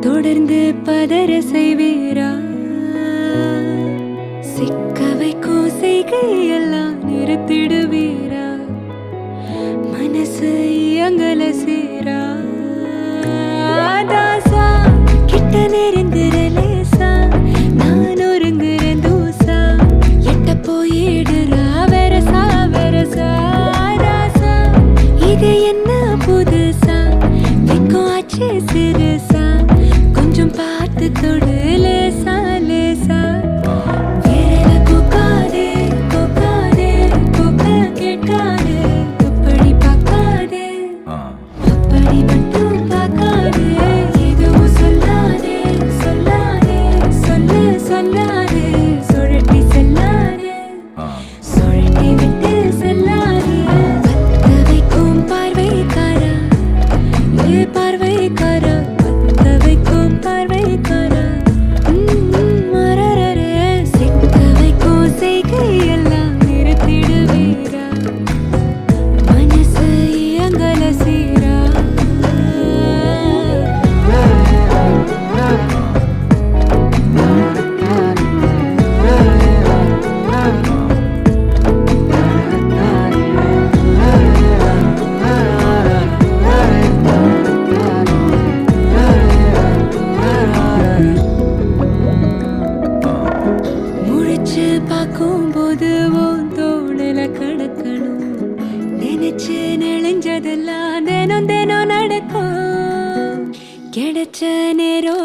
தொடர்ந்து பதற செய்வீரா? சிக்க வைக்கும் செய்கையெல்லாம் நிறுத்திடுவீரா? மனசு இயங்கல சீரா? தாசா கிட்ட நெருங்குற லேசா, நான் ஒருங்குறேன் தூசா, எட்ட போயிடுறா வெரசா வெரசா. ராசா இது என்ன புதுசா, வெக்கம் ஆச்சு சிறுசா, கொஞ்சம் பார்த்து தொடு லேசா லேசா. விரல கோக்காதே கோக்காதே, கோக்க கேட்காதே, அப்படி பார்க்காதே, அப்படி மட்டும் பார்க்காதே. எதுவும் சொல்லாதே சொல்லாதே, சொல்லு சொல்லாதே, சுழட்டி செல்லாதே, சுழட்டி விட்டு செல்லாதே. பத்த வைக்கும் பார்வைக்காரா, ஏ பார்வைக்காரா, பத்த வைக்கும் பார்வைக்காரா. மரரரே, சிக்க வைக்கும் செய்கையெல்லாம் நிறுத்திடுவீரா? மனசு இயங்கல சீரா? முழிச்சு பார்க்கும்போது உன் தோணுல கடக்கணும், நினைச்சு நெளிஞ்சதெல்லாம் தினம் தினம் நடக்கும். கிடைச்ச நேரம்